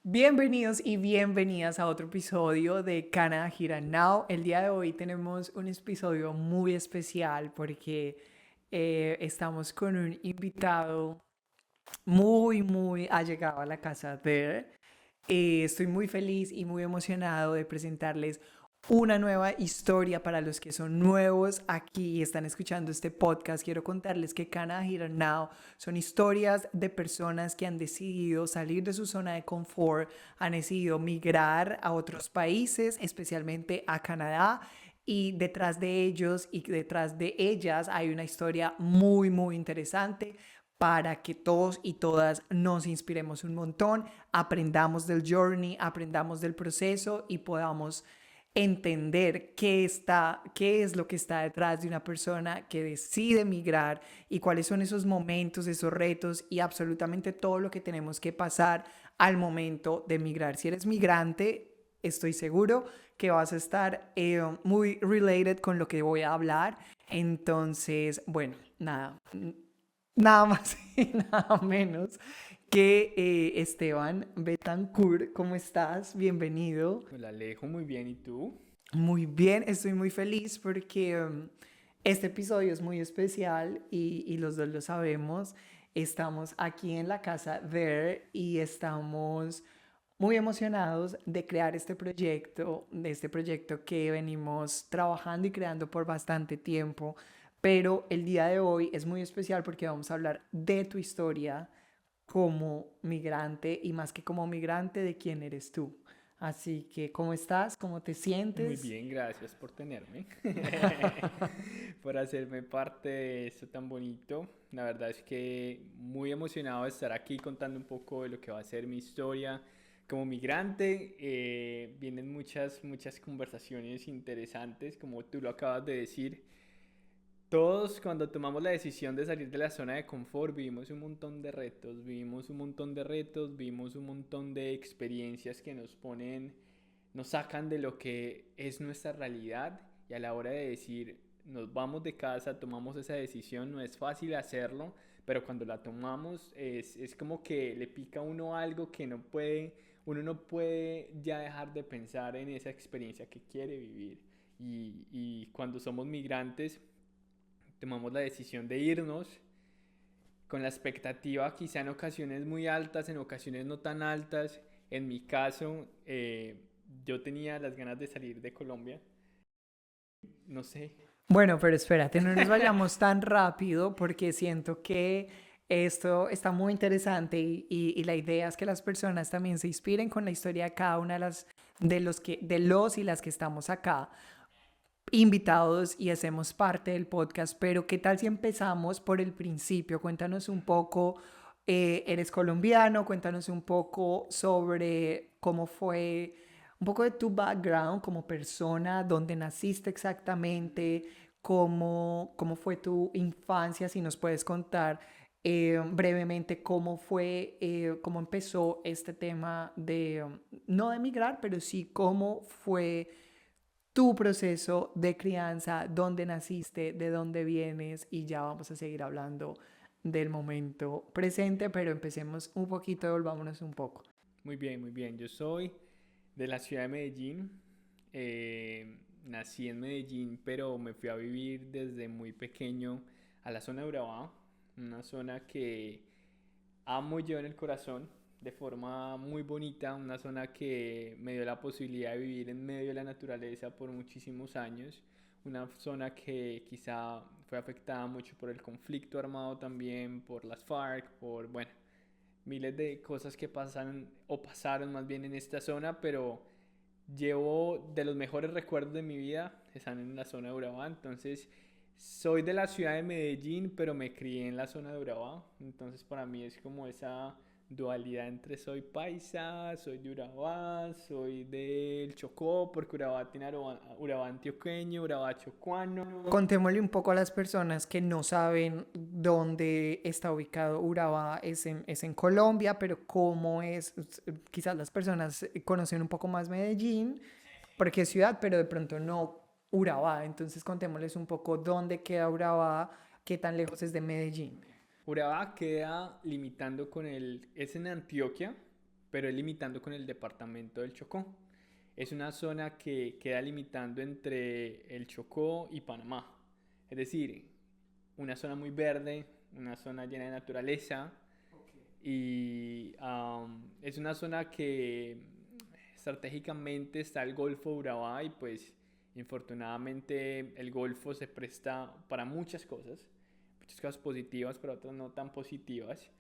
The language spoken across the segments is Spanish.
Bienvenidos y bienvenidas a otro episodio de Canada Here and Now. El día de hoy tenemos un episodio muy especial porque estamos con un invitado muy allegado a la casa de él. Estoy muy feliz y muy emocionado de presentarles una nueva historia para los que son nuevos aquí y están escuchando este podcast. Quiero contarles que Canada Here and Now son historias de personas que han decidido salir de su zona de confort, han decidido migrar a otros países, especialmente a Canadá. Y detrás de ellos y detrás de ellas hay una historia muy interesante para que todos y todas nos inspiremos un montón, aprendamos del journey, aprendamos del proceso y podamos entender qué es lo que está detrás de una persona que decide migrar y cuáles son esos momentos, esos retos y absolutamente todo lo que tenemos que pasar al momento de migrar. Si eres migrante, estoy seguro que vas a estar muy related con lo que voy a hablar. Entonces, bueno, nada más y nada menos que Esteban Betancourt. ¿Cómo estás? Bienvenido. Hola Alejo, muy bien, ¿y tú? Muy bien, estoy muy feliz porque este episodio es muy especial y los dos lo sabemos. Estamos aquí en la casa There y estamos muy emocionados de crear de este proyecto que venimos trabajando y creando por bastante tiempo. Pero el día de hoy es muy especial porque vamos a hablar de tu historia como migrante y más que como migrante, de quién eres tú. Así que, ¿cómo estás? ¿Cómo te Muy sientes? bien, gracias por tenerme, por hacerme parte de esto tan bonito. La verdad es que muy emocionado de estar aquí contando un poco de lo que va a ser mi historia como migrante. Vienen muchas conversaciones interesantes, como tú lo acabas de decir. Todos cuando tomamos la decisión de salir de la zona de confort vivimos un montón de retos, vivimos un montón de experiencias que nos ponen, nos sacan de lo que es nuestra realidad y a la hora de decir nos vamos de casa, tomamos esa decisión, no es fácil hacerlo, pero cuando la tomamos es como que le pica a uno algo que uno no puede ya dejar de pensar en esa experiencia que quiere vivir. Y cuando somos migrantes, tomamos la decisión de irnos con la expectativa quizá en ocasiones muy altas, en ocasiones no tan altas. En mi caso, yo tenía las ganas de salir de Colombia, no sé. Bueno, pero espérate, no nos vayamos tan rápido porque siento que esto está muy interesante y la idea es que las personas también se inspiren con la historia de cada una de de los y las que estamos acá invitados y hacemos parte del podcast, pero ¿qué tal si empezamos por el principio? Cuéntanos un poco, eres colombiano, cuéntanos un poco sobre cómo fue, un poco de tu background como persona, dónde naciste exactamente, cómo fue tu infancia, si nos puedes contar brevemente cómo fue, cómo empezó este tema de, no de emigrar, pero sí cómo fue tu proceso de crianza, dónde naciste, de dónde vienes y ya vamos a seguir hablando del momento presente, pero empecemos un poquito, volvámonos un poco. Muy bien, muy bien. Yo soy de la ciudad de Medellín. Nací en Medellín, pero me fui a vivir desde muy pequeño a la zona de Urabá, una zona que amo yo en el corazón de forma muy bonita, una zona que me dio la posibilidad de vivir en medio de la naturaleza por muchísimos años, una zona que quizá fue afectada mucho por el conflicto armado también, por las FARC, por, bueno, miles de cosas que pasan o pasaron más bien en esta zona, pero llevo de los mejores recuerdos de mi vida, están en la zona de Urabá, entonces soy de la ciudad de Medellín, pero me crié en la zona de Urabá, entonces para mí es como esa dualidad entre soy paisa, soy de Urabá, soy del Chocó, porque Urabá tiene Urabá antioqueño, Urabá chocuano. Contémosle un poco a las personas que no saben dónde está ubicado Urabá, es en Colombia, pero cómo es, quizás las personas conocen un poco más Medellín, porque es ciudad, pero de pronto no Urabá, entonces contémosles un poco dónde queda Urabá, qué tan lejos es de Medellín. Urabá queda limitando con es en Antioquia, pero es limitando con el departamento del Chocó. Es una zona que queda limitando entre el Chocó y Panamá. Es decir, una zona muy verde, una zona llena de naturaleza y es una zona que estratégicamente está el Golfo de Urabá y pues infortunadamente el Golfo se presta para muchas cosas positivas, pero otras no tan positivas.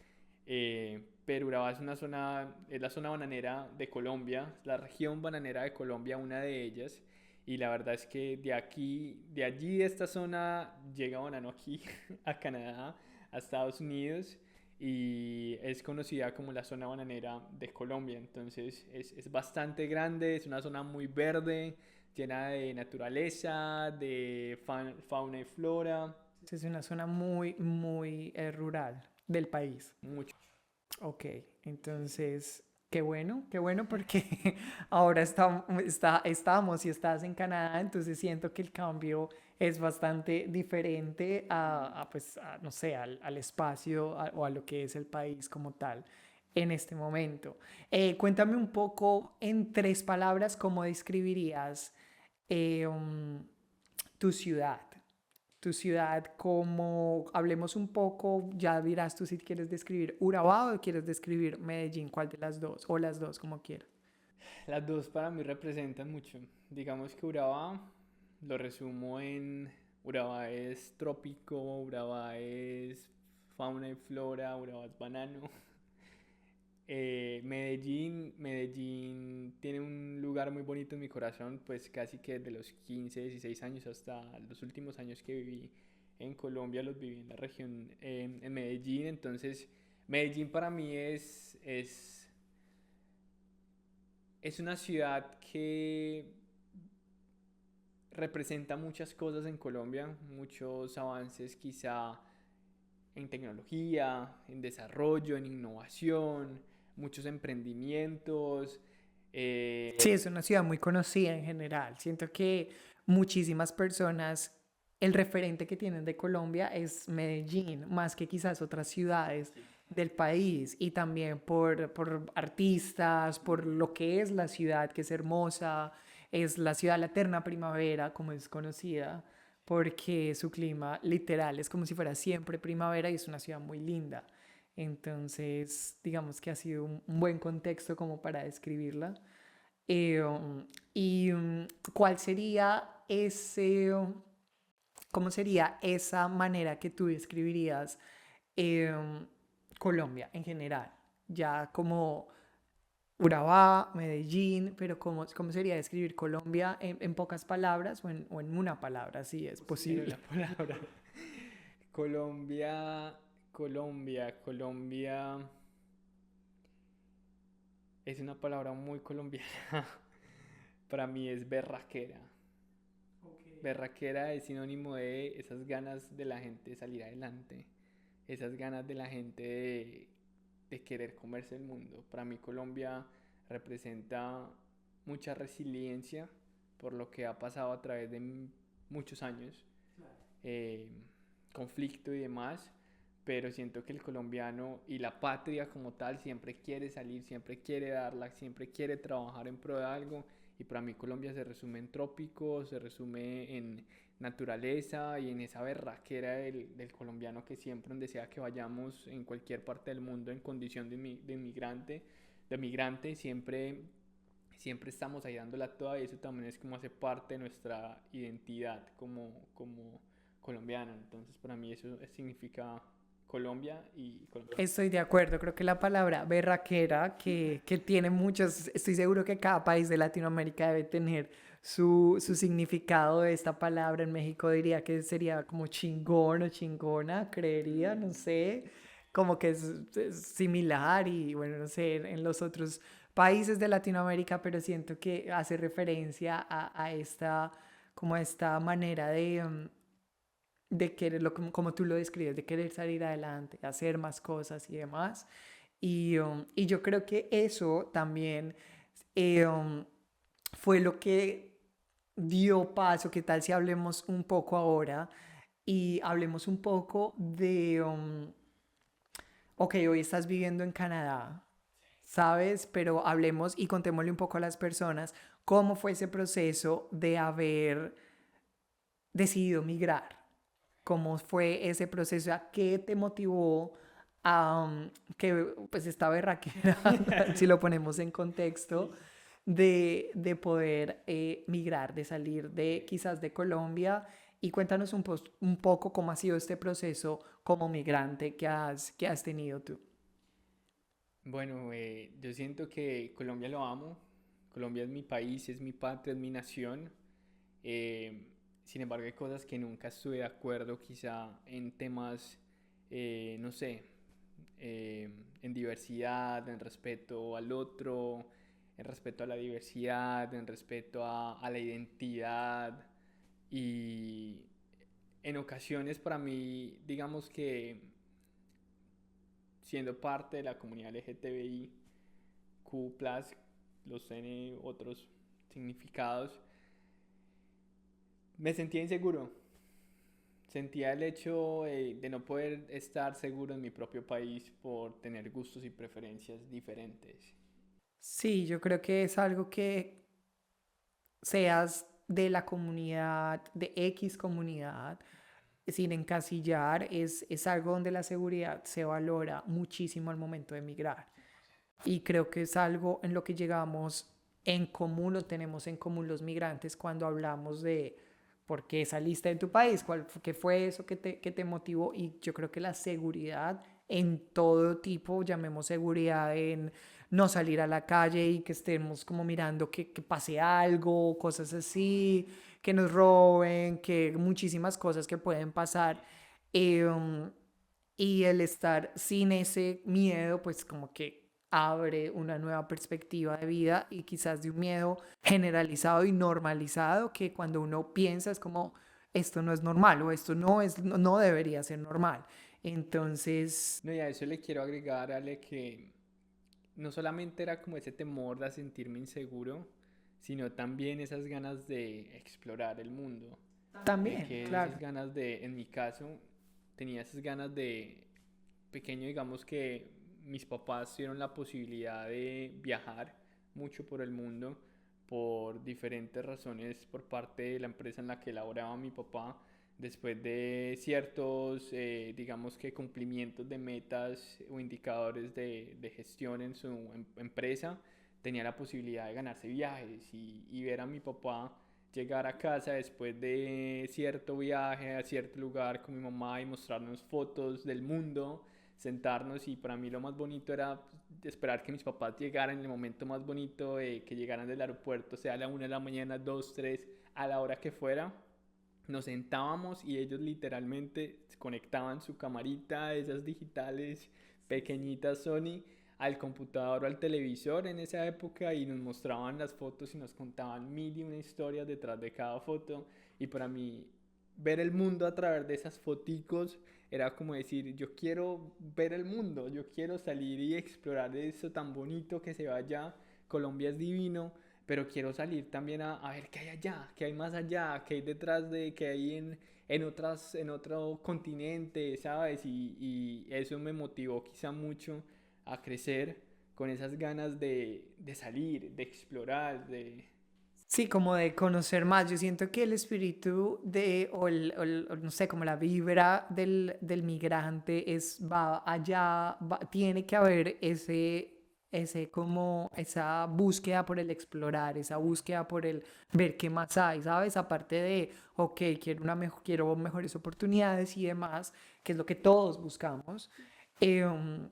Pero Urabá es una zona, es la zona bananera de Colombia, la región bananera de Colombia, una de ellas. Y la verdad es que de aquí, de allí, de esta zona, llega banano aquí, a Canadá, a Estados Unidos, y es conocida como la zona bananera de Colombia. Entonces es bastante grande, es una zona muy verde, llena de naturaleza, de fauna y flora. Es una zona muy, muy rural del país. Mucho. Ok, entonces, qué bueno porque ahora estamos y estás en Canadá, entonces siento que el cambio es bastante diferente pues, no sé, al espacio o a lo que es el país como tal en este momento. Cuéntame un poco en 3 palabras cómo describirías tu ciudad. Tu ciudad, como hablemos un poco, ya dirás tú si quieres describir Urabá o quieres describir Medellín, cuál de las dos, o las dos, como quieras. Las dos para mí representan mucho. Digamos que Urabá lo resumo en Urabá es trópico, Urabá es fauna y flora, Urabá es banano. Medellín tiene un lugar muy bonito en mi corazón, pues casi que de los 15, 16 años hasta los últimos años que viví en Colombia, los viví en la región, en Medellín. Entonces, Medellín para mí es una ciudad que representa muchas cosas en Colombia, muchos avances quizá en tecnología, en desarrollo, en innovación, muchos emprendimientos. Sí, es una ciudad muy conocida en general. Siento que muchísimas personas, el referente que tienen de Colombia es Medellín, más que quizás otras ciudades del país, y también por artistas, por lo que es la ciudad, que es hermosa, es la ciudad de la eterna primavera, como es conocida, porque su clima literal es como si fuera siempre primavera y es una ciudad muy linda. Entonces, digamos que ha sido un buen contexto como para describirla. Eh, um, ¿Cuál sería cómo sería esa manera que tú describirías eh, Colombia en general? Ya como Urabá, Medellín, pero ¿cómo sería describir Colombia en pocas palabras o en una palabra, si es En una posible? palabra. Colombia, Colombia es una palabra muy colombiana. Para mí es berraquera. Berraquera es sinónimo de esas ganas de la gente de salir adelante, esas ganas de la gente de querer comerse el mundo. Para mí Colombia representa mucha resiliencia por lo que ha pasado a través de muchos años, eh, conflicto y demás, pero siento que el colombiano y la patria como tal siempre quiere salir, siempre quiere darla, siempre quiere trabajar en pro de algo. Y para mí Colombia se resume en trópicos, se resume en naturaleza y en esa berraquera del colombiano que siempre donde sea que vayamos en cualquier parte del mundo en condición de inmigrante, de migrante, siempre estamos ahí dándola toda y eso también es como hace parte de nuestra identidad como colombiano. Entonces para mí eso significa Colombia y Colombia. Estoy de acuerdo, creo que la palabra berraquera, que tiene muchos, estoy seguro que cada país de Latinoamérica debe tener su significado de esta palabra. En México diría que sería como chingón o chingona, creería, no sé, como que es similar y bueno, no sé, en los otros países de Latinoamérica, pero siento que hace referencia a esta, como a esta manera de quererlo, como tú lo describes, de querer salir adelante, hacer más cosas y demás. Y yo creo que eso también eh, um, fue lo que dio paso. ¿Qué tal si hablemos un poco ahora y hablemos un poco de, ok, hoy estás viviendo en Canadá, ¿sabes? Pero hablemos y contémosle un poco a las personas cómo fue ese proceso de haber decidido migrar. ¿Cómo fue ese proceso? ¿A qué te motivó a que pues esta berraquera, si lo ponemos en contexto, Sí. de poder migrar, de salir de quizás de Colombia? Y cuéntanos un poco cómo ha sido este proceso como migrante que has tenido tú. Bueno, yo siento que Colombia lo amo. Colombia es mi país, es mi patria, es mi nación. Eh, Sin embargo, hay cosas que nunca estuve de acuerdo, quizá en temas, no sé, en diversidad, en respeto al otro, en respeto a la diversidad, en respeto a la identidad. Y en ocasiones para mí, digamos que siendo parte de la comunidad LGTBI, Q+, los tiene otros significados, me sentía inseguro. Sentía el hecho de no poder estar seguro en mi propio país por tener gustos y preferencias diferentes. Sí, yo creo que es algo que seas de la comunidad, de X comunidad, sin encasillar, es algo donde la seguridad se valora muchísimo al momento de emigrar. Y creo que es algo en lo que llegamos en común, lo tenemos en común los migrantes cuando hablamos de por qué saliste de tu país, qué fue eso que te motivó. Y yo creo que la seguridad en todo tipo, llamemos seguridad en no salir a la calle y que estemos como mirando que pase algo, cosas así, que nos roben, que muchísimas cosas que pueden pasar. Um, y el estar sin ese miedo, pues como que abre una nueva perspectiva de vida y quizás de un miedo generalizado y normalizado que cuando uno piensa es como esto no es normal o esto no debería ser normal. Entonces, No, y a eso le quiero agregar, Ale, que no solamente era como ese temor de sentirme inseguro, sino también esas ganas de explorar el mundo. también, Esas claro. ganas de, en mi caso, tenía esas ganas de pequeño, digamos que mis papás tuvieron la posibilidad de viajar mucho por el mundo por diferentes razones por parte de la empresa en la que laboraba mi papá. Después de ciertos, digamos que cumplimientos de metas o indicadores de gestión en su empresa, tenía la posibilidad de ganarse viajes y ver a mi papá llegar a casa después de cierto viaje a cierto lugar con mi mamá y mostrarnos fotos del mundo, sentarnos, y para mí lo más bonito era esperar que mis papás llegaran en el momento más bonito, que llegaran del aeropuerto, sea a la 1 de la mañana, 2, 3, a la hora que fuera. Nos sentábamos y ellos literalmente conectaban su camarita, esas digitales pequeñitas Sony, al computador o al televisor en esa época, y nos mostraban las fotos y nos contaban mil y una historias detrás de cada foto. Y para mí ver el mundo a través de esas foticos era como decir, yo quiero ver el mundo, yo quiero salir y explorar eso tan bonito que se va allá. Colombia es divino, pero quiero salir también a ver qué hay allá, qué hay más allá, qué hay detrás de, qué hay en otro continente, ¿sabes? Y eso me motivó quizá mucho a crecer con esas ganas de salir, de explorar, de... Sí, como de conocer más. Yo siento que el espíritu o no sé, como la vibra del migrante va allá, tiene que haber como esa búsqueda por el explorar, esa búsqueda por el ver qué más hay, ¿sabes? Aparte de, ok, quiero mejores oportunidades y demás, que es lo que todos buscamos. em,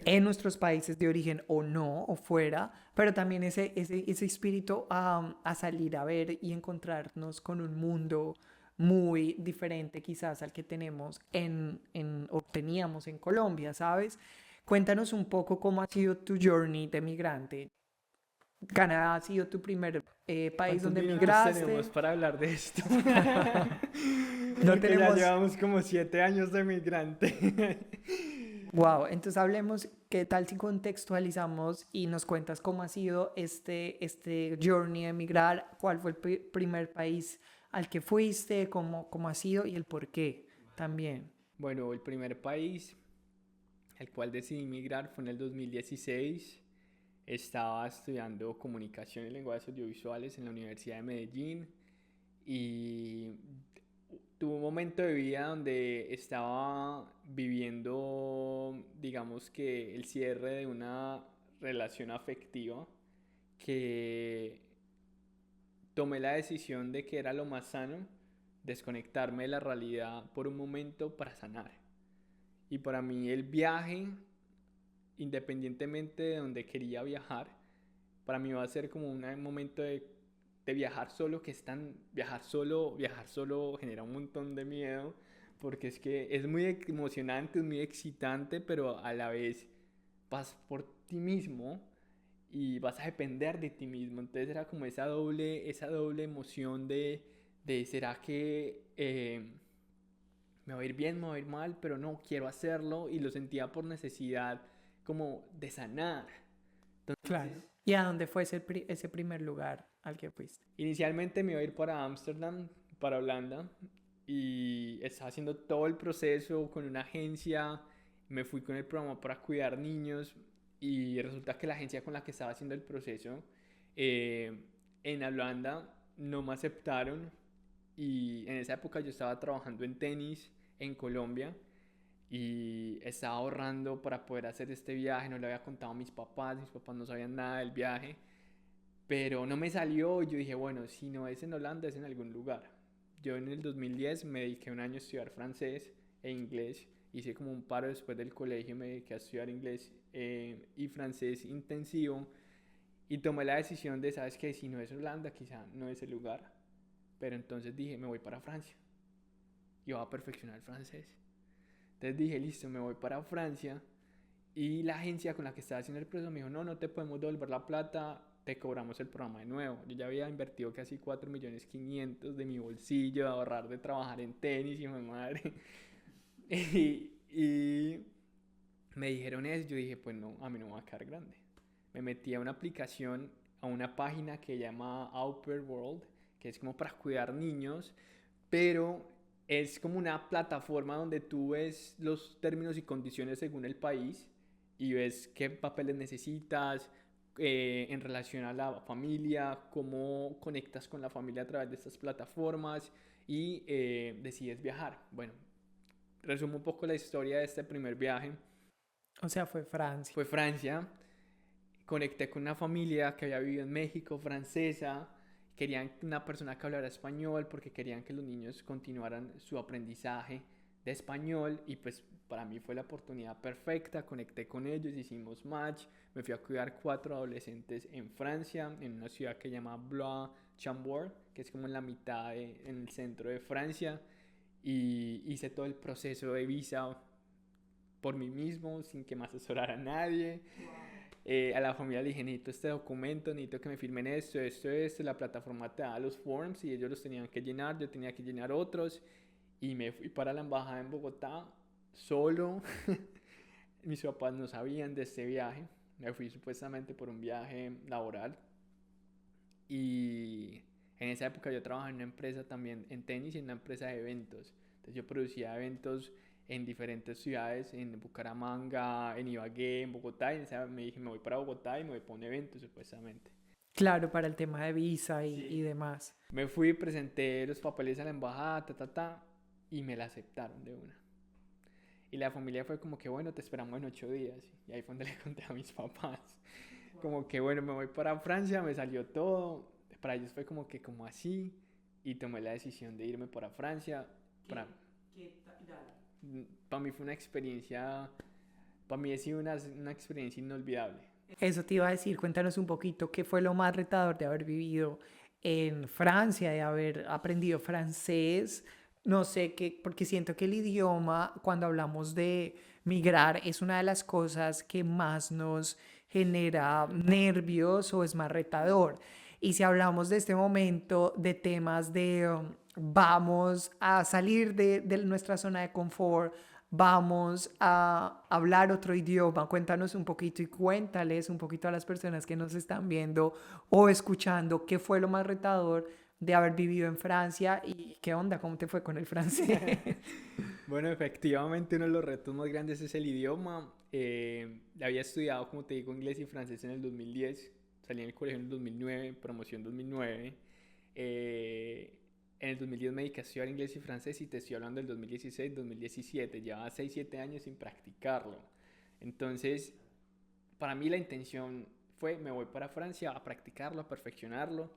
en nuestros países de origen o no, o fuera, pero también ese espíritu a salir a ver y encontrarnos con un mundo muy diferente quizás al que tenemos o teníamos en Colombia, ¿sabes? Cuéntanos un poco cómo ha sido tu journey de migrante. ¿Canadá ha sido tu primer país ¿Cuántos donde minutos tenemos migraste? para hablar de esto? No Porque ya tenemos. llevamos como 7 años de migrante. Wow, entonces hablemos, ¿qué tal si contextualizamos y nos cuentas cómo ha sido este journey de emigrar? ¿Cuál fue el primer país al que fuiste? ¿Cómo ha sido y el por qué también? Bueno, el primer país al cual decidí migrar fue en el 2016. estaba estudiando comunicación y lenguajes audiovisuales en la Universidad de Medellín y tuve un momento de vida donde estaba viviendo, digamos que el cierre de una relación afectiva que tomé la decisión de que era lo más sano desconectarme de la realidad por un momento para sanar. Y para mí el viaje, independientemente de donde quería viajar, para mí va a ser como un momento de viajar solo, que es tan, viajar solo genera un montón de miedo, porque es que es muy emocionante, es muy excitante, pero a la vez vas por ti mismo y vas a depender de ti mismo. Entonces era como esa doble emoción de ¿será que me va a ir bien, me va a ir mal? Pero no, quiero hacerlo y lo sentía por necesidad como de sanar. Claro. Entonces, ¿Y a dónde fue ese primer lugar al que fuiste? inicialmente me iba a ir para Ámsterdam, para Holanda, y estaba haciendo todo el proceso con una agencia. Me fui con el programa para cuidar niños y resulta que la agencia con la que estaba haciendo el proceso eh, en Holanda no me aceptaron y en esa época yo estaba trabajando en tenis en Colombia y estaba ahorrando para poder hacer este viaje. No le había contado a mis papás no sabían nada del viaje, pero no me salió. Yo dije, bueno, si no es en Holanda, es en algún lugar. Yo en el 2010 me dediqué un año a estudiar francés e inglés. Hice como un paro después del colegio, me dediqué a estudiar inglés y francés intensivo. Y tomé la decisión de, ¿sabes qué? Si no es Holanda, quizá no es el lugar. Pero entonces dije, me voy para Francia. Y voy a perfeccionar el francés. Entonces dije, listo, me voy para Francia. Y la agencia con la que estaba haciendo el proceso me dijo, no, no te podemos devolver la plata, te cobramos el programa de nuevo. Yo ya había invertido casi 4.500.000 de mi bolsillo, de ahorrar, de trabajar en tenis y mi madre. y me dijeron eso, yo dije, pues no, a mí no me va a quedar grande. Me metí a una aplicación, a una página que se llama Upper World, que es como para cuidar niños, pero es como una plataforma donde tú ves los términos y condiciones según el país y ves qué papeles necesitas en relación a la familia, cómo conectas con la familia a través de estas plataformas y decides viajar. Bueno, resumo un poco la historia de este primer viaje. O sea, fue Francia. Fue Francia, conecté con una familia que había vivido en México, francesa. Querían una persona que hablara español porque querían que los niños continuaran su aprendizaje de español y pues para mí fue la oportunidad perfecta. Conecté con ellos, hicimos match, me fui a cuidar 4 adolescentes en Francia, en una ciudad que se llama Blois-Chambord, que es como en la mitad, en el centro de Francia, y hice todo el proceso de visa por mí mismo, sin que me asesorara nadie. A la familia le dije, necesito este documento, necesito que me firmen esto, la plataforma te da los forms y ellos los tenían que llenar, yo tenía que llenar otros y me fui para la embajada en Bogotá solo. Mis papás no sabían de este viaje, me fui supuestamente por un viaje laboral y en esa época yo trabajaba en una empresa también en tenis y en una empresa de eventos, entonces yo producía eventos en diferentes ciudades, en Bucaramanga, en Ibagué, en Bogotá, y me dije, me voy para Bogotá y me voy para un evento supuestamente. Claro, para el tema de visa y Sí. demás. Me fui, presenté los papeles a la embajada, y me la aceptaron de una. Y la familia fue como que, bueno, te esperamos en 8 días. Y ahí fue donde le conté a mis papás. Como que, bueno, me voy para Francia, me salió todo. Para ellos fue como que, como así. Y tomé la decisión de irme para Francia. Para, para mí fue una experiencia, para mí ha sido una experiencia inolvidable. Eso te iba a decir, cuéntanos un poquito qué fue lo más retador de haber vivido en Francia, de haber aprendido francés. No sé qué, porque siento que el idioma, cuando hablamos de migrar, es una de las cosas que más nos genera nervios o es más retador. Y si hablamos de este momento de temas de vamos a salir de nuestra zona de confort, vamos a hablar otro idioma, cuéntanos un poquito y cuéntales un poquito a las personas que nos están viendo o escuchando qué fue lo más retador de haber vivido en Francia y qué onda, cómo te fue con el francés. Bueno, efectivamente uno de los retos más grandes es el idioma. Había estudiado, como te digo, inglés y francés en el 2010. Salí en el colegio en el 2009, promoción 2009. Eh, en el 2010 me dediqué a estudiar inglés y francés y te estoy hablando del 2016, 2017. Llevaba 6 7 años sin practicarlo. Entonces, para mí la intención fue, me voy para Francia a practicarlo, a perfeccionarlo,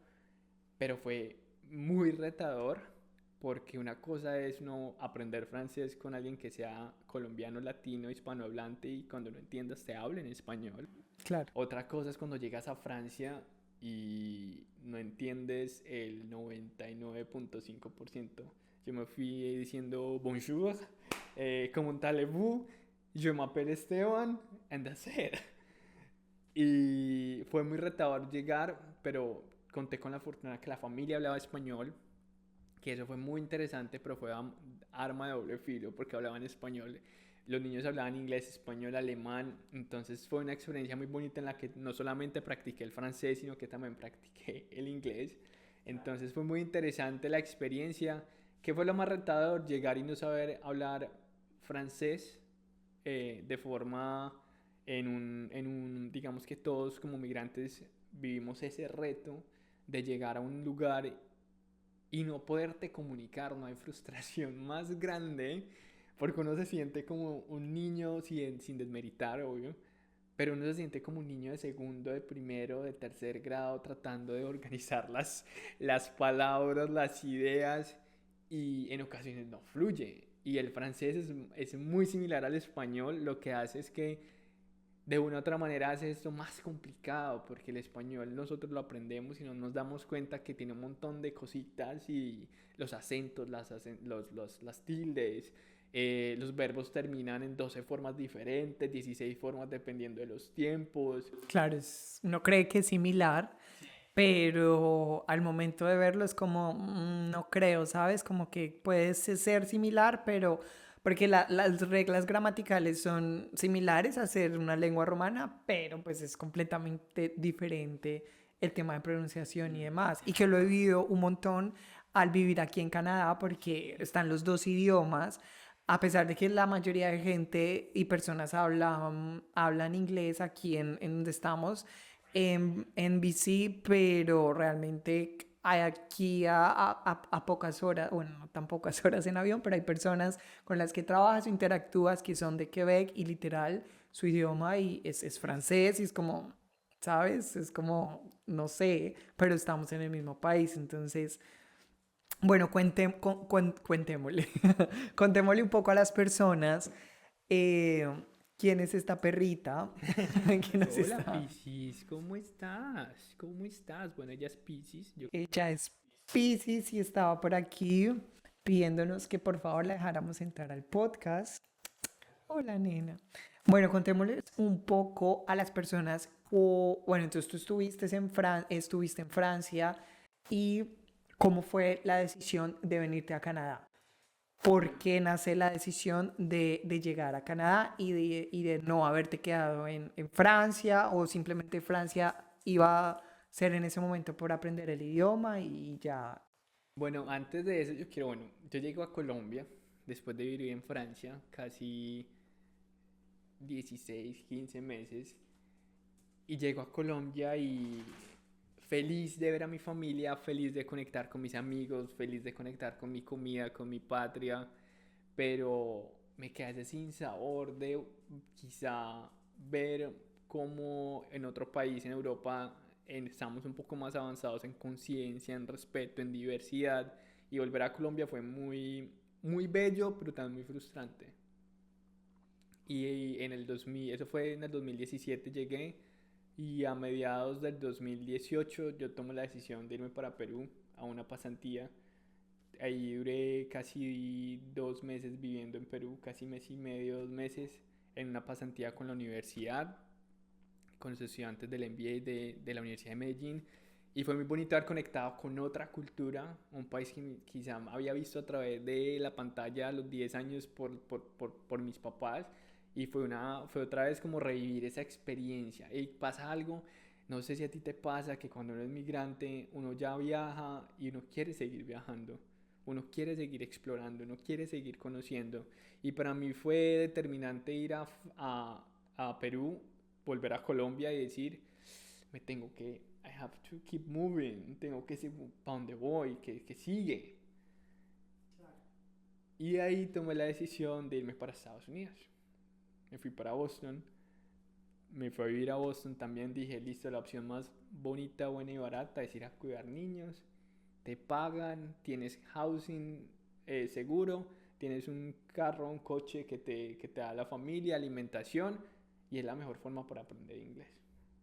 pero fue muy retador porque una cosa es no aprender francés con alguien que sea colombiano, latino, hispanohablante y cuando no entiendas te hable en español. Claro. Otra cosa es cuando llegas a Francia y no entiendes el 99.5%. Yo me fui diciendo bonjour, comment allez-vous, je m'appelle Esteban, and that's it. Y fue muy retador llegar, pero conté con la fortuna que la familia hablaba español, que eso fue muy interesante, pero fue arma de doble filo porque hablaban español. Los niños hablaban inglés, español, alemán, entonces fue una experiencia muy bonita en la que no solamente practiqué el francés, sino que también practiqué el inglés. Entonces fue muy interesante la experiencia. ¿Qué fue lo más retador? Llegar y no saber hablar francés de forma digamos que todos como migrantes vivimos ese reto de llegar a un lugar y no poderte comunicar. No hay frustración más grande porque uno se siente como un niño sin desmeritar, obvio, pero uno se siente como un niño de segundo, de primero, de tercer grado tratando de organizar las palabras, las ideas y en ocasiones no fluye. Y el francés es muy similar al español, lo que hace es que de una u otra manera hace esto más complicado porque el español nosotros lo aprendemos y no nos damos cuenta que tiene un montón de cositas y los acentos, las tildes, los verbos terminan en 12 formas diferentes, 16 formas dependiendo de los tiempos. Claro, uno cree que es similar, pero al momento de verlo es como, no creo, ¿sabes? Como que puede ser similar, pero porque las reglas gramaticales son similares a ser una lengua romana, pero pues es completamente diferente el tema de pronunciación y demás. Y que lo he vivido un montón al vivir aquí en Canadá, porque están los dos idiomas. A pesar de que la mayoría de gente y personas hablan inglés aquí en donde estamos, en BC, pero realmente hay aquí a pocas horas, bueno, no tan pocas horas en avión, pero hay personas con las que trabajas o interactúas que son de Quebec y literal su idioma y es francés y es como, ¿sabes? Es como, no sé, pero estamos en el mismo país, entonces, bueno, cuentémosle, contémosle un poco a las personas eh, quién es esta perrita, quién es Hola esta. Piscis, ¿cómo estás? ¿Cómo estás? Bueno, ella es Piscis. Ella es Piscis y estaba por aquí pidiéndonos que por favor la dejáramos entrar al podcast. Hola, nena. Bueno, contémosles un poco a las personas. Bueno, entonces tú estuviste en Francia y cómo fue la decisión de venirte a Canadá. ¿Por qué nace la decisión de llegar a Canadá y de no haberte quedado en Francia o simplemente Francia iba a ser en ese momento por aprender el idioma y ya? Bueno, antes de eso yo llego a Colombia después de vivir en Francia casi 16 15 meses y llego a Colombia y feliz de ver a mi familia, feliz de conectar con mis amigos, feliz de conectar con mi comida, con mi patria, pero me quedé ese sin sabor de quizá ver cómo en otro país, en Europa, estamos un poco más avanzados en conciencia, en respeto, en diversidad, y volver a Colombia fue muy, muy bello, pero también muy frustrante. Y en el 2000, eso fue en el 2017 llegué y a mediados del 2018 yo tomo la decisión de irme para Perú a una pasantía. Ahí duré casi 2 meses viviendo en Perú, casi mes y medio, 2 meses, en una pasantía con la universidad, con los estudiantes del MBA de la Universidad de Medellín. Y fue muy bonito haber conectado con otra cultura, un país que quizá había visto a través de la pantalla a los 10 años por mis papás. Y fue otra vez como revivir esa experiencia. Y pasa algo, no sé si a ti te pasa, que cuando uno es migrante, uno ya viaja y uno quiere seguir viajando. Uno quiere seguir explorando, uno quiere seguir conociendo. Y para mí fue determinante ir a Perú, volver a Colombia y decir, me tengo que, I have to keep moving, tengo que seguir para donde voy, que sigue. Y ahí tomé la decisión de irme para Estados Unidos. Me fui para Boston, me fui a vivir a Boston también, dije, listo, la opción más bonita, buena y barata es ir a cuidar niños, te pagan, tienes housing seguro, tienes un carro, un coche que te da la familia, alimentación, y es la mejor forma para aprender inglés.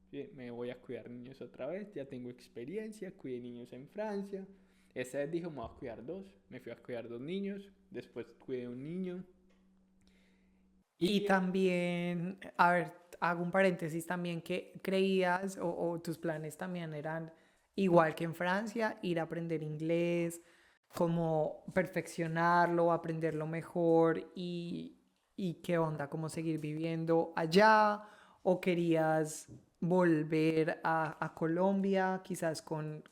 ¿Sí? Me voy a cuidar niños otra vez, ya tengo experiencia, cuidé niños en Francia, esta vez dije, me voy a cuidar dos, me fui a cuidar dos niños, después cuidé un niño, Y y también, a ver, hago un paréntesis también que creías o tus planes también eran igual que en Francia, ir a aprender inglés, como perfeccionarlo, aprenderlo mejor y qué onda, cómo seguir viviendo allá o querías volver a Colombia quizás con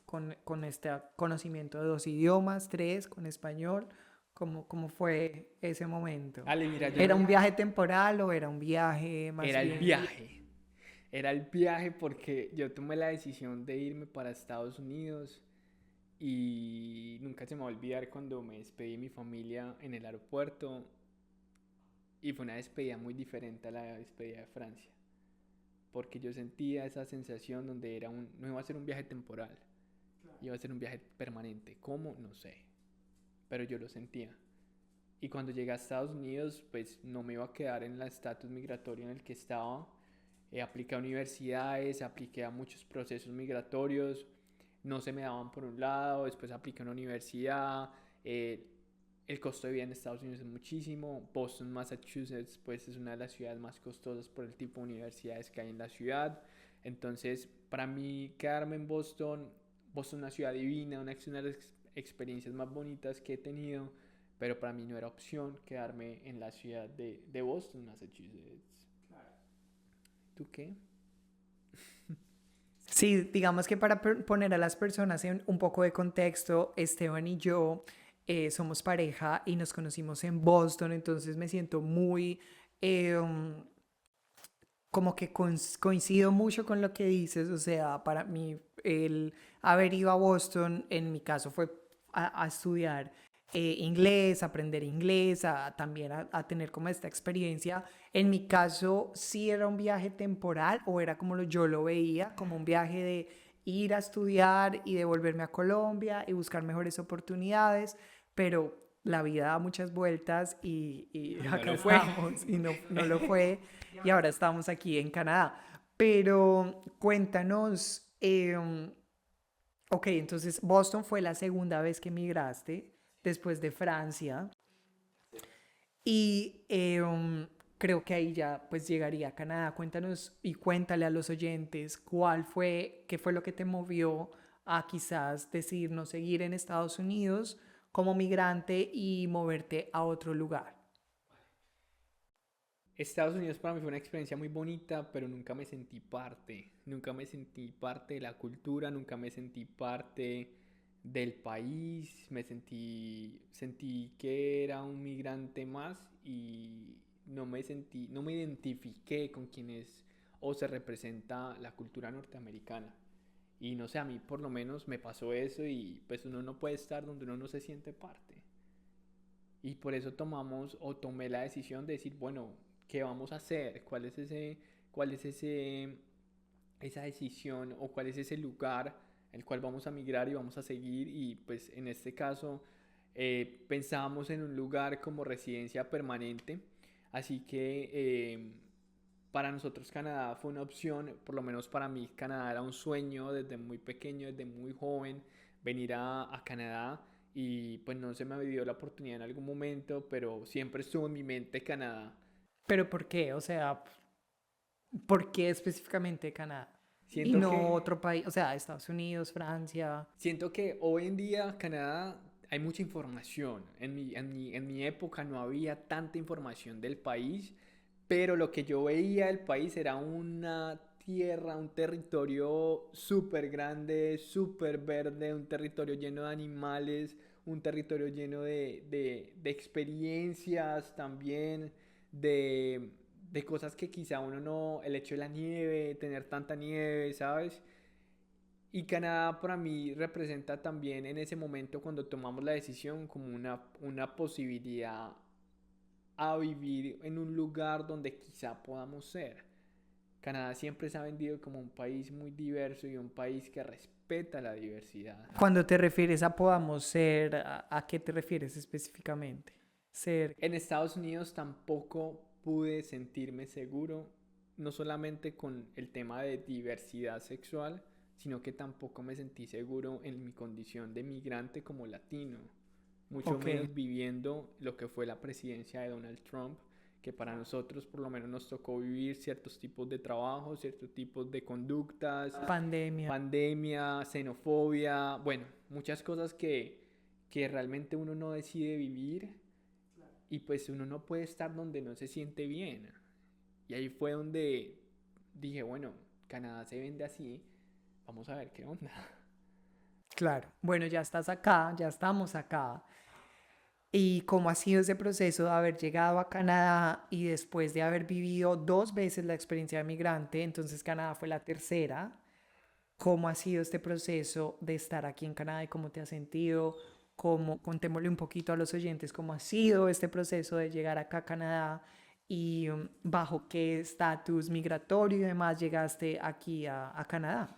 este conocimiento de dos idiomas, tres, con español. ¿Cómo fue ese momento? Ale, mira, yo ¿Era no, un viaje temporal o era un viaje era más el bien? viaje. Era el viaje porque yo tomé la decisión de irme para Estados Unidos y nunca se me va a olvidar cuando me despedí de mi familia en el aeropuerto y fue una despedida muy diferente a la despedida de Francia porque yo sentía esa sensación donde no iba a ser un viaje temporal, iba a ser un viaje permanente. ¿Cómo? No sé, pero yo lo sentía. Y cuando llegué a Estados Unidos, pues no me iba a quedar en el estatus migratorio en el que estaba. Apliqué a universidades, apliqué a muchos procesos migratorios, no se me daban por un lado, después apliqué a una universidad, el costo de vida en Estados Unidos es muchísimo, Boston, Massachusetts, pues es una de las ciudades más costosas por el tipo de universidades que hay en la ciudad, entonces para mí quedarme en Boston, Boston es una ciudad divina, una de las experiencias más bonitas que he tenido, pero para mí no era opción quedarme en la ciudad de Boston, Massachusetts. ¿Tú qué? Sí, digamos que para poner a las personas en un poco de contexto, Esteban y yo somos pareja y nos conocimos en Boston, entonces me siento muy como que coincido mucho con lo que dices, o sea, para mí el haber ido a Boston, en mi caso fue a estudiar inglés, aprender inglés, también a tener como esta experiencia. En mi caso, sí era un viaje temporal o era como yo lo veía, como un viaje de ir a estudiar y devolverme a Colombia y buscar mejores oportunidades, pero la vida da muchas vueltas y Y no acá lo fue. estamos y no lo fue y ahora estamos aquí en Canadá. Pero cuéntanos, ok, entonces Boston fue la segunda vez que emigraste después de Francia y creo que ahí ya pues llegaría a Canadá. Cuéntanos y cuéntale a los oyentes qué fue lo que te movió a quizás decidir no seguir en Estados Unidos como migrante y moverte a otro lugar. Estados Unidos para mí fue una experiencia muy bonita, pero nunca me sentí parte. Nunca me sentí parte de la cultura, nunca me sentí parte del país. Sentí que era un migrante más y no me identifiqué con quienes o se representa la cultura norteamericana. Y no sé, a mí por lo menos me pasó eso y pues uno no puede estar donde uno no se siente parte. Y por eso tomé la decisión de decir, bueno, ¿qué vamos a hacer? Cuál es esa decisión o cuál es ese lugar el cual vamos a migrar y vamos a seguir? Y pues en este caso pensábamos en un lugar como residencia permanente, así que para nosotros Canadá fue una opción, por lo menos para mí Canadá era un sueño desde muy pequeño, desde muy joven, venir a Canadá y pues no se me había dio la oportunidad en algún momento, pero siempre estuvo en mi mente Canadá. ¿Pero por qué? O sea, ¿por qué específicamente Canadá? Y Siento no que, otro país, o sea, Estados Unidos, Francia. siento que hoy en día Canadá hay mucha información. En mi época no había tanta información del país, pero lo que yo veía del país era una tierra, un territorio súper grande, súper verde, un territorio lleno de animales, un territorio lleno de experiencias también, de cosas que quizá uno no, el hecho de la nieve, tener tanta nieve, ¿sabes? Y Canadá para mí representa también en ese momento cuando tomamos la decisión como una posibilidad a vivir en un lugar donde quizá podamos ser. Canadá siempre se ha vendido como un país muy diverso y un país que respeta la diversidad. Cuando te refieres a podamos ser, ¿a qué te refieres específicamente? Ser, En Estados Unidos tampoco pude sentirme seguro, no solamente con el tema de diversidad sexual, sino que tampoco me sentí seguro en mi condición de migrante como latino, mucho ok, menos viviendo lo que fue la presidencia de Donald Trump, que para nosotros por lo menos nos tocó vivir ciertos tipos de trabajo, ciertos tipos de conductas, pandemia. pandemia, xenofobia, bueno, muchas cosas que realmente uno no decide vivir y pues uno no puede estar donde no se siente bien. Y ahí fue donde dije, bueno, Canadá se vende así, vamos a ver qué onda. Claro. Bueno, ya estás acá, ya estamos acá. ¿Y cómo ha sido ese proceso de haber llegado a Canadá y después de haber vivido dos veces la experiencia de migrante? Entonces Canadá fue la tercera. ¿Cómo ha sido este proceso de estar aquí en Canadá y cómo te has sentido? ¿Cómo, contémosle un poquito a los oyentes cómo ha sido este proceso de llegar acá a Canadá y bajo qué estatus migratorio y demás llegaste aquí a Canadá?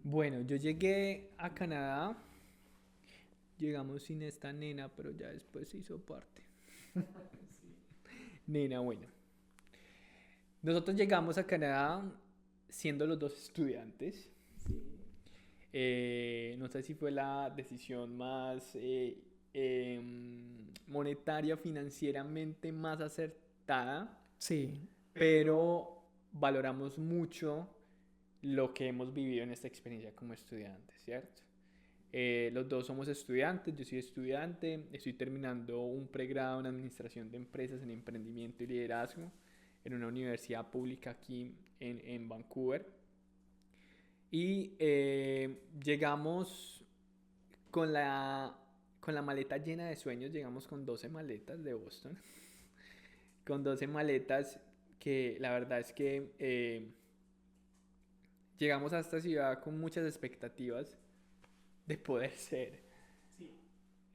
Bueno, yo llegué a Canadá, llegamos sin esta nena, pero ya después se hizo parte. Nena, bueno. Nosotros llegamos a Canadá siendo los dos estudiantes. No sé si fue la decisión más monetaria, financieramente más acertada, Sí, pero valoramos mucho lo que hemos vivido en esta experiencia como estudiantes, ¿cierto? Los dos somos estudiantes, yo soy estudiante, estoy terminando un pregrado en Administración de Empresas en Emprendimiento y Liderazgo en una universidad pública aquí en Vancouver. Y llegamos con con la maleta llena de sueños, llegamos con 12 maletas de Boston, con 12 maletas que la verdad es que llegamos a esta ciudad con muchas expectativas de poder ser,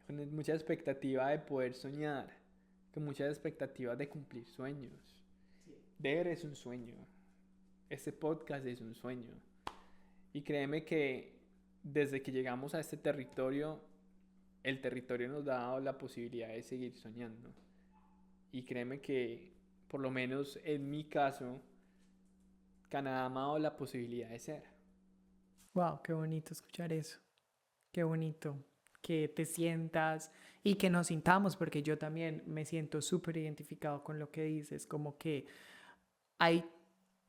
con mucha expectativa de poder soñar, con muchas expectativas de cumplir sueños. Ver es un sueño, este podcast es un sueño. Y créeme que desde que llegamos a este territorio, el territorio nos ha dado la posibilidad de seguir soñando. Y créeme que, por lo menos en mi caso, Canadá me ha dado la posibilidad de ser. wow, qué bonito escuchar eso. Qué bonito que te sientas y que nos sintamos, porque yo también me siento súper identificado con lo que dices, como que hay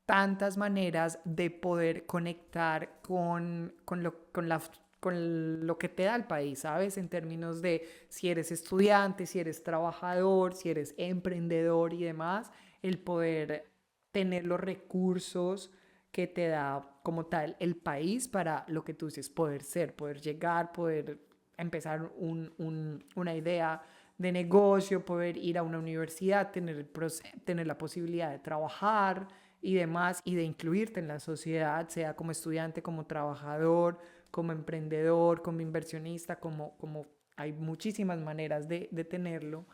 tantas maneras de poder conectar con lo que te da el país, ¿sabes? En términos de si eres estudiante, si eres trabajador, si eres emprendedor y demás, el poder tener los recursos que te da como tal el país para lo que tú dices, poder ser, poder llegar, poder empezar una idea de negocio, poder ir a una universidad, tener la posibilidad de trabajar y demás, y de incluirte en la sociedad, sea como estudiante, como trabajador, como emprendedor, como inversionista, como hay muchísimas maneras de tenerlo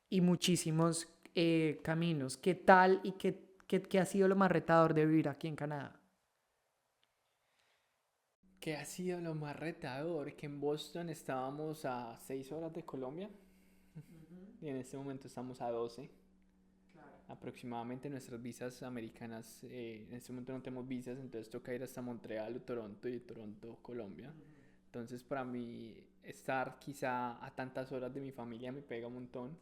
y muchísimos caminos. ¿Qué tal y qué ha sido lo más retador de vivir aquí en Canadá? ¿Qué ha sido lo más retador? Que en Boston estábamos a 6 horas de Colombia y en este momento estamos a 12. Aproximadamente nuestras visas americanas, en este momento no tenemos visas, entonces toca ir hasta Montreal o Toronto y de Toronto, Colombia. Entonces para mí estar quizá a tantas horas de mi familia me pega un montón,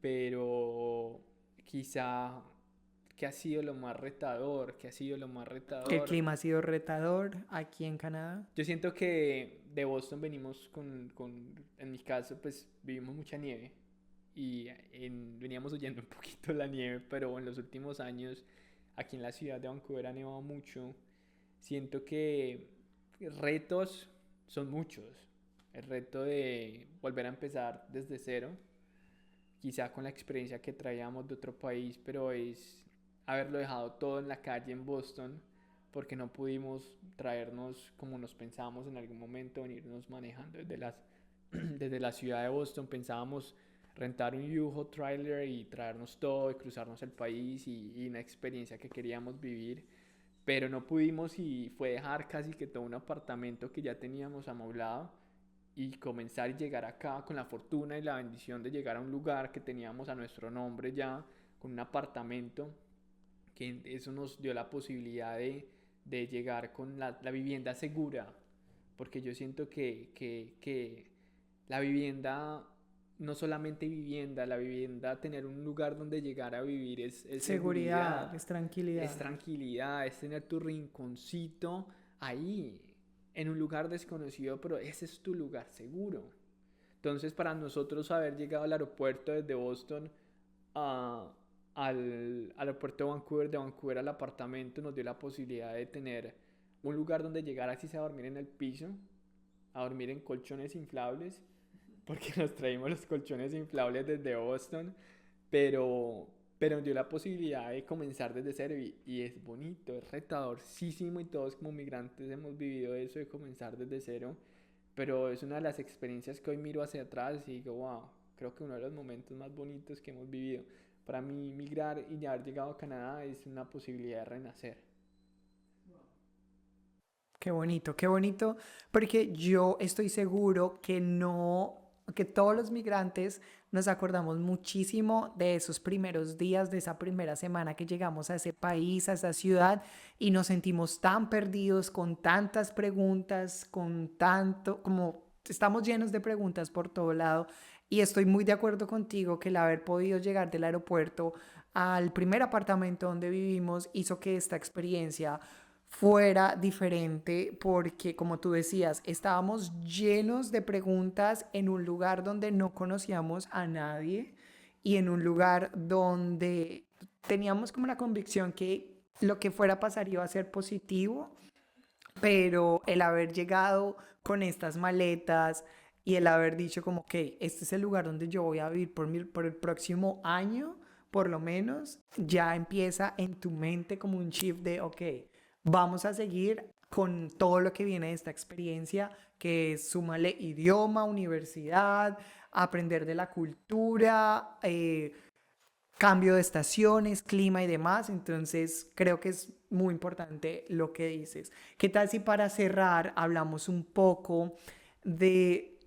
pero quizá que ha sido lo más retador, que ha sido lo más ¿Qué retador. clima ha sido retador aquí en Canadá? Yo siento que de Boston venimos en mi caso, pues vivimos mucha nieve y veníamos huyendo un poquito de la nieve, pero en los últimos años aquí en la ciudad de Vancouver ha nevado mucho. Siento que retos son muchos. el reto de volver a empezar desde cero, quizá con la experiencia que traíamos de otro país, pero es haberlo dejado todo en la calle en Boston, porque no pudimos traernos como nos pensábamos en algún momento, venirnos manejando desde la ciudad de Boston. Pensábamos rentar un U-Haul trailer y traernos todo y cruzarnos el país y una experiencia que queríamos vivir, pero no pudimos y fue dejar casi que todo un apartamento que ya teníamos amoblado y comenzar y llegar acá con la fortuna y la bendición de llegar a un lugar que teníamos a nuestro nombre ya, con un apartamento, que eso nos dio la posibilidad de llegar con la vivienda segura, porque yo siento que la vivienda, no solamente vivienda, la vivienda, tener un lugar donde llegar a vivir es Seguridad, seguridad, es es tranquilidad. tranquilidad, es tener tu rinconcito ahí, en un lugar desconocido, pero ese es tu lugar seguro. Entonces, para nosotros haber llegado al aeropuerto desde Boston a, al aeropuerto de Vancouver al apartamento, nos dio la posibilidad de tener un lugar donde llegar así sea a dormir en el piso, a dormir en colchones inflables, porque nos traímos los colchones inflables desde Boston, pero, pero nos dio la posibilidad de comenzar desde cero y es bonito, es retadorcísimo y todos como migrantes hemos vivido eso de comenzar desde cero, pero es una de las experiencias que hoy miro hacia atrás y digo, wow, creo que uno de los momentos más bonitos que hemos vivido. Para mí migrar y haber llegado a Canadá es una posibilidad de renacer. Qué bonito, porque yo estoy seguro que no, que todos los migrantes nos acordamos muchísimo de esos primeros días, de esa primera semana que llegamos a ese país, a esa ciudad, y nos sentimos tan perdidos, con tantas preguntas, con tanto, como estamos llenos de preguntas por todo lado, y estoy muy de acuerdo contigo que el haber podido llegar del aeropuerto al primer apartamento donde vivimos hizo que esta experiencia fuera diferente porque, como tú decías, estábamos llenos de preguntas en un lugar donde no conocíamos a nadie y en un lugar donde teníamos como la convicción que lo que fuera a pasar iba a ser positivo, pero el haber llegado con estas maletas y el haber dicho como, ok, este es el lugar donde yo voy a vivir por el próximo año, por lo menos, ya empieza en tu mente como un shift de, ok, vamos a seguir con todo lo que viene de esta experiencia, que es súmale idioma, universidad, aprender de la cultura, cambio de estaciones, clima y demás. Entonces, creo que es muy importante lo que dices. ¿Qué tal si para cerrar hablamos un poco de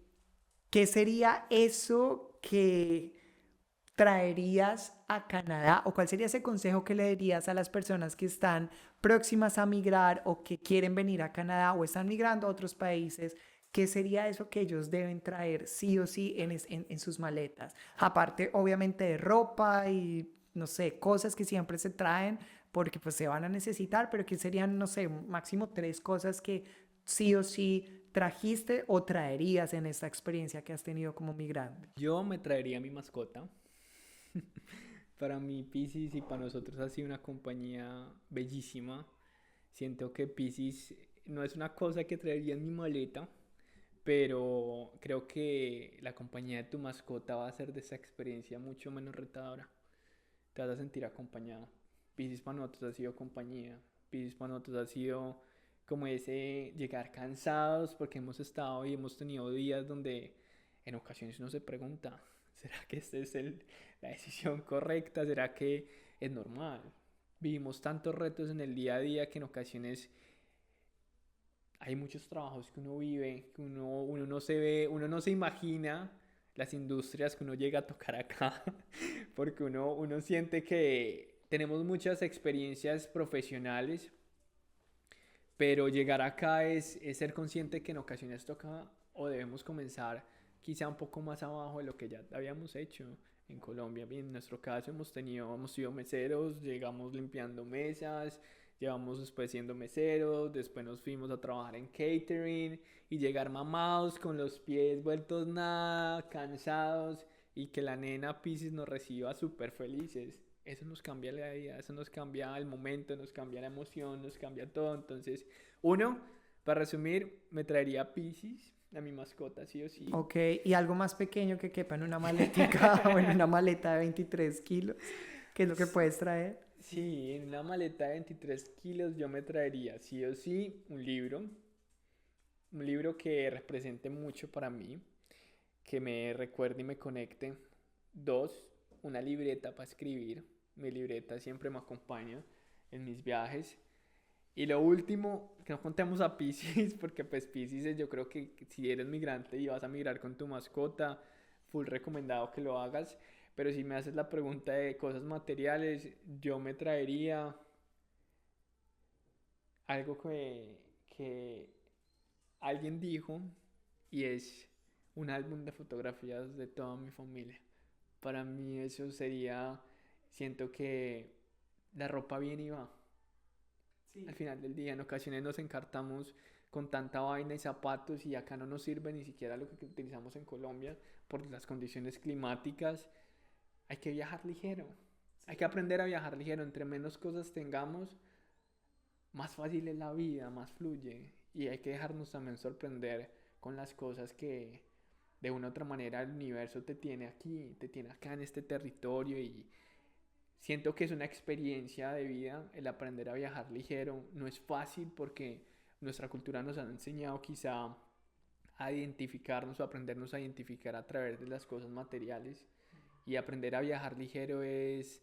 qué sería eso que traerías a Canadá o cuál sería ese consejo que le darías a las personas que están próximas a migrar o que quieren venir a Canadá o están migrando a otros países? ¿Qué sería eso que ellos deben traer sí o sí en sus maletas? Aparte, obviamente, de ropa y, no sé, cosas que siempre se traen porque pues se van a necesitar, pero que serían, no sé, máximo tres cosas que sí o sí trajiste o traerías en esta experiencia que has tenido como migrante. Yo me traería mi mascota. Para mí, Pisces y para nosotros ha sido una compañía bellísima. Siento que Pisces no es una cosa que traería en mi maleta, pero creo que la compañía de tu mascota va a hacer de esa experiencia mucho menos retadora. Te vas a sentir acompañado. Pisces para nosotros ha sido compañía. Pisces para nosotros ha sido como ese llegar cansados porque hemos estado y hemos tenido días donde en ocasiones uno se pregunta, ¿será que esta es la decisión correcta? ¿Será que es normal? Vivimos tantos retos en el día a día que en ocasiones hay muchos trabajos que uno vive, que uno no se ve, uno no se imagina las industrias que uno llega a tocar acá, porque uno siente que tenemos muchas experiencias profesionales, pero llegar acá es ser consciente que en ocasiones toca o debemos comenzar quizá un poco más abajo de lo que ya habíamos hecho en Colombia. Bien, en nuestro caso hemos sido meseros, llegamos limpiando mesas, llevamos después siendo meseros, después nos fuimos a trabajar en catering y llegar mamados con los pies vueltos nada, cansados y que la nena Pisces nos reciba súper felices. Eso nos cambia la vida, eso nos cambia el momento, nos cambia la emoción, nos cambia todo. Entonces, uno, Para resumir, me traería a Piscis, a mi mascota, sí o sí. Ok, y algo más pequeño que quepa en una maletica o en una maleta de 23 kilos, ¿qué es lo que puedes traer? Sí, en una maleta de 23 kilos yo me traería, sí o sí, un libro que represente mucho para mí, que me recuerde y me conecte. Dos, una libreta para escribir. Mi libreta siempre me acompaña en mis viajes. Y lo último, que no contemos a Piscis, porque pues Piscis yo creo que si eres migrante y vas a migrar con tu mascota, full recomendado que lo hagas. Pero si me haces la pregunta de cosas materiales, yo me traería algo que alguien dijo y es un álbum de fotografías de toda mi familia. Para mí eso sería, siento que la ropa bien y va. Al Sí. final del día, en ocasiones nos encartamos con tanta vaina y zapatos y acá no nos sirve ni siquiera lo que utilizamos en Colombia por las condiciones climáticas. Hay que viajar ligero. Hay que aprender a viajar ligero. Entre menos cosas tengamos, más fácil es la vida, más fluye. Y hay que dejarnos también sorprender con las cosas que de una u otra manera el universo te tiene aquí, te tiene acá en este territorio y siento que es una experiencia de vida el aprender a viajar ligero. No es fácil porque nuestra cultura nos ha enseñado quizá a identificarnos o aprendernos a identificar a través de las cosas materiales y aprender a viajar ligero es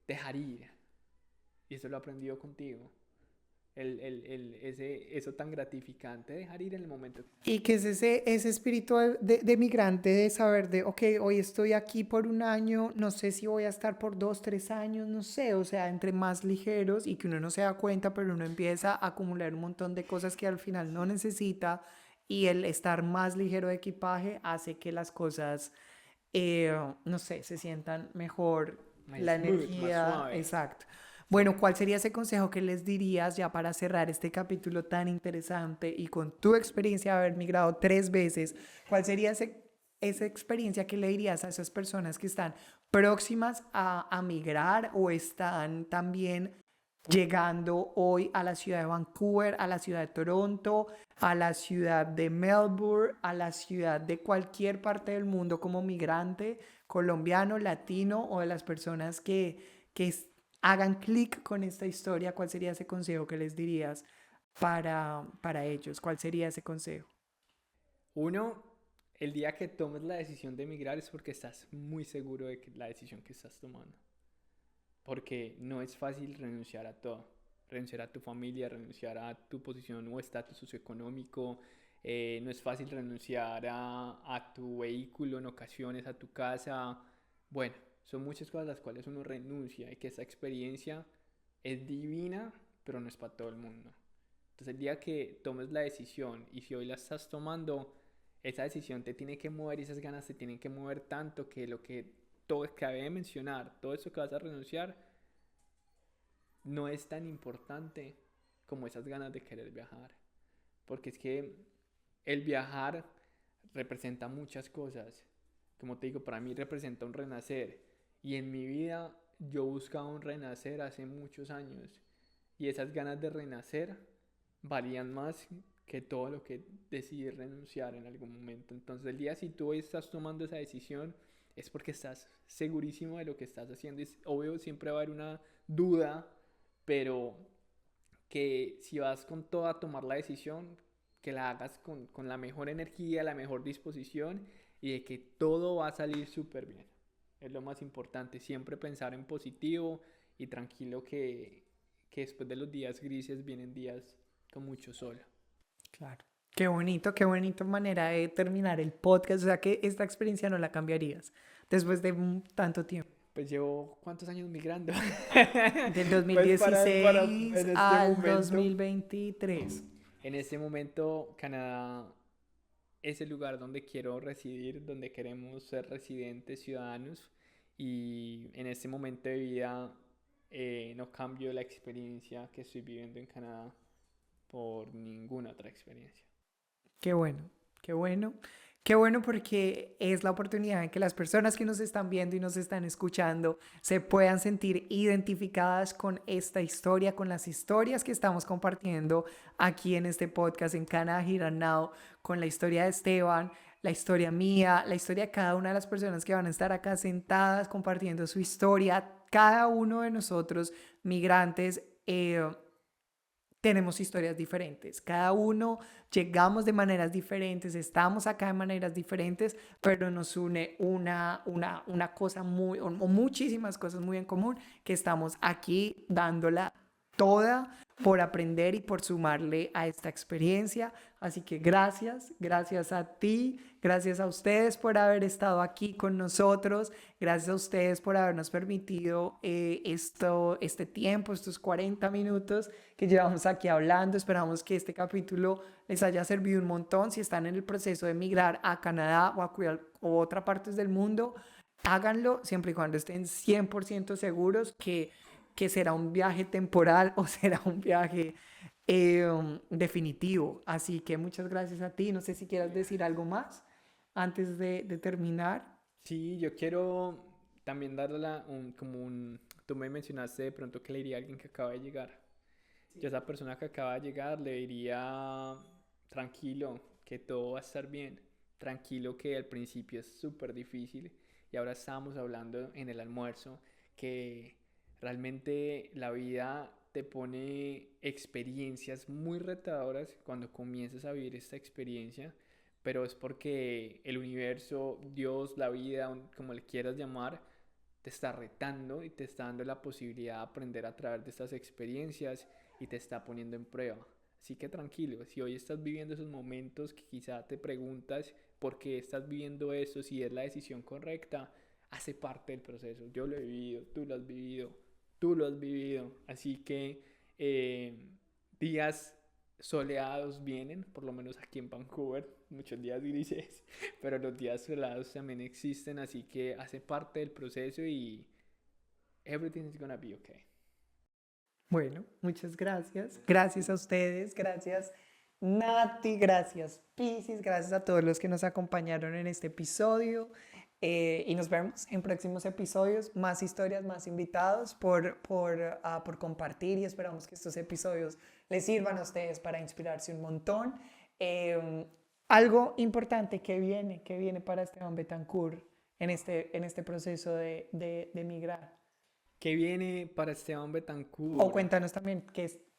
dejar ir y eso lo he aprendido contigo. Eso tan gratificante, dejar ir en el momento. Y que es ese espíritu de migrante, de saber de, ok, hoy estoy aquí por un año, no sé si voy a estar por 2, 3 años, no sé, o sea, entre más ligeros y que uno no se da cuenta, pero uno empieza a acumular un montón de cosas que al final no necesita y el estar más ligero de equipaje hace que las cosas, no sé, se sientan mejor, Más la smooth, más energía, suave. exacto. Sí. Bueno, ¿cuál sería ese consejo que les dirías ya para cerrar este capítulo tan interesante y con tu experiencia de haber migrado 3 veces? ¿Cuál sería esa experiencia que le dirías a esas personas que están próximas a migrar o están también llegando hoy a la ciudad de Vancouver, a la ciudad de Toronto, a la ciudad de Melbourne, a la ciudad de cualquier parte del mundo como migrante, colombiano, latino o de las personas que hagan clic con esta historia? ¿Cuál sería ese consejo que les dirías para ellos? ¿Cuál sería ese consejo? Uno, el día que tomes la decisión de emigrar es porque estás muy seguro de que la decisión que estás tomando. Porque no es fácil renunciar a todo. Renunciar a tu familia, renunciar a tu posición o estatus socioeconómico. No es fácil renunciar a tu vehículo en ocasiones, a tu casa. Bueno, son muchas cosas a las cuales uno renuncia y que esa experiencia es divina, pero no es para todo el mundo. Entonces el día que tomes la decisión y si hoy la estás tomando, esa decisión te tiene que mover y esas ganas te tienen que mover tanto que lo que todo que acabé de mencionar, todo eso que vas a renunciar, no es tan importante como esas ganas de querer viajar. Porque es que el viajar representa muchas cosas. Como te digo, para mí representa un renacer. Y en mi vida yo buscaba un renacer hace muchos años. Y esas ganas de renacer valían más que todo lo que decidí renunciar en algún momento. Entonces el día si tú hoy estás tomando esa decisión es porque estás segurísimo de lo que estás haciendo. Es obvio, siempre va a haber una duda, pero que si vas con todo a tomar la decisión, que la hagas con la mejor energía, la mejor disposición y de que todo va a salir súper bien. Es lo más importante, siempre pensar en positivo y tranquilo que después de los días grises vienen días con mucho sol. Claro. Qué bonito manera de terminar el podcast. O sea que esta experiencia no la cambiarías después de tanto tiempo. Pues llevo cuántos años migrando. Del dos mil Pues para dieciséis en este al momento, 2023. en este momento Canadá es el lugar donde quiero residir, donde queremos ser residentes, ciudadanos. Y en este momento de vida no cambio la experiencia que estoy viviendo en Canadá por ninguna otra experiencia. Qué bueno, qué bueno. Qué bueno porque es la oportunidad en que las personas que nos están viendo y nos están escuchando se puedan sentir identificadas con esta historia, con las historias que estamos compartiendo aquí en este podcast en Canadá Here and Now, con la historia de Esteban, la historia mía, la historia de cada una de las personas que van a estar acá sentadas compartiendo su historia. Cada uno de nosotros, migrantes, tenemos historias diferentes, cada uno llegamos de maneras diferentes, estamos acá de maneras diferentes, pero nos une una cosa muy, o muchísimas cosas muy en común, que estamos aquí dándola toda por aprender y por sumarle a esta experiencia. Así que gracias a ti, gracias a ustedes por haber estado aquí con nosotros, gracias a ustedes por habernos permitido este tiempo, estos 40 minutos que llevamos aquí hablando. Esperamos que este capítulo les haya servido un montón. Si están en el proceso de emigrar a Canadá o a otras partes del mundo, háganlo siempre y cuando estén 100% seguros que será un viaje temporal o será un viaje definitivo. Así que muchas gracias a ti. No sé si quieras decir algo más antes de terminar. Sí, yo quiero también darle tú me mencionaste de pronto que le diría a alguien que acaba de llegar. Yo a esa persona que acaba de llegar le diría, tranquilo, que todo va a estar bien. Tranquilo que al principio es súper difícil y ahora estábamos hablando en el almuerzo que realmente la vida te pone experiencias muy retadoras cuando comienzas a vivir esta experiencia, pero es porque el universo, Dios, la vida, como le quieras llamar, te está retando y te está dando la posibilidad de aprender a través de estas experiencias y te está poniendo en prueba. Así que tranquilo, si hoy estás viviendo esos momentos que quizá te preguntas por qué estás viviendo eso, si es la decisión correcta, hace parte del proceso. Yo lo he vivido, tú lo has vivido, tú lo has vivido. Así que días soleados vienen, por lo menos aquí en Vancouver, muchos días grises, pero los días soleados también existen, así que hace parte del proceso y everything is gonna be okay. Bueno, muchas gracias. Gracias a ustedes, gracias Nati, gracias Piscis, gracias a todos los que nos acompañaron en este episodio. Y nos vemos en próximos episodios, más historias, más invitados por compartir, y esperamos que estos episodios les sirvan a ustedes para inspirarse un montón. Algo importante que viene para Esteban Betancourt en este proceso de migrar. ¿Qué viene para Esteban Betancourt? O cuéntanos también,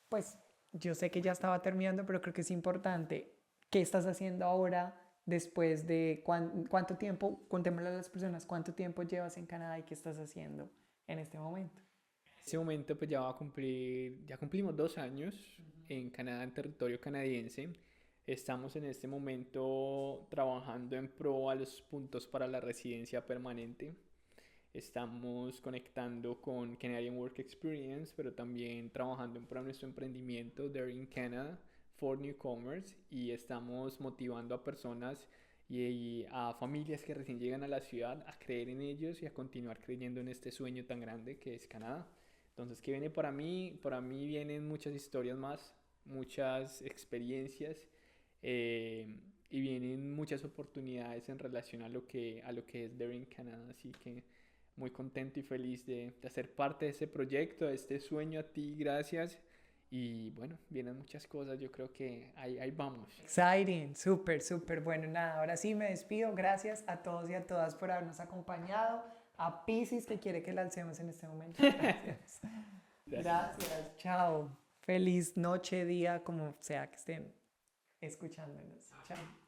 pues yo sé que ya estaba terminando, pero creo que es importante, ¿qué estás haciendo ahora? Después de cuánto tiempo, contémosle a las personas cuánto tiempo llevas en Canadá y qué estás haciendo en este momento. En este momento pues ya cumplimos 2 años en Canadá, en territorio canadiense. Estamos en este momento trabajando en pro a los puntos para la residencia permanente. Estamos conectando con Canadian Work Experience, pero también trabajando en pro a nuestro emprendimiento There in Canada for Newcomers, y estamos motivando a personas y a familias que recién llegan a la ciudad a creer en ellos y a continuar creyendo en este sueño tan grande que es Canadá. Entonces, ¿qué viene para mí? Para mí vienen muchas historias más, muchas experiencias y vienen muchas oportunidades en relación a lo que es There in Canada. Así que muy contento y feliz de hacer parte de este proyecto, de este sueño. A ti, gracias. Y bueno, vienen muchas cosas, yo creo que ahí vamos. Exciting, súper, bueno, nada, ahora sí me despido, gracias a todos y a todas por habernos acompañado, a Piscis que quiere que la alcemos en este momento, gracias, chao, feliz noche, día, como sea que estén escuchándonos, chao.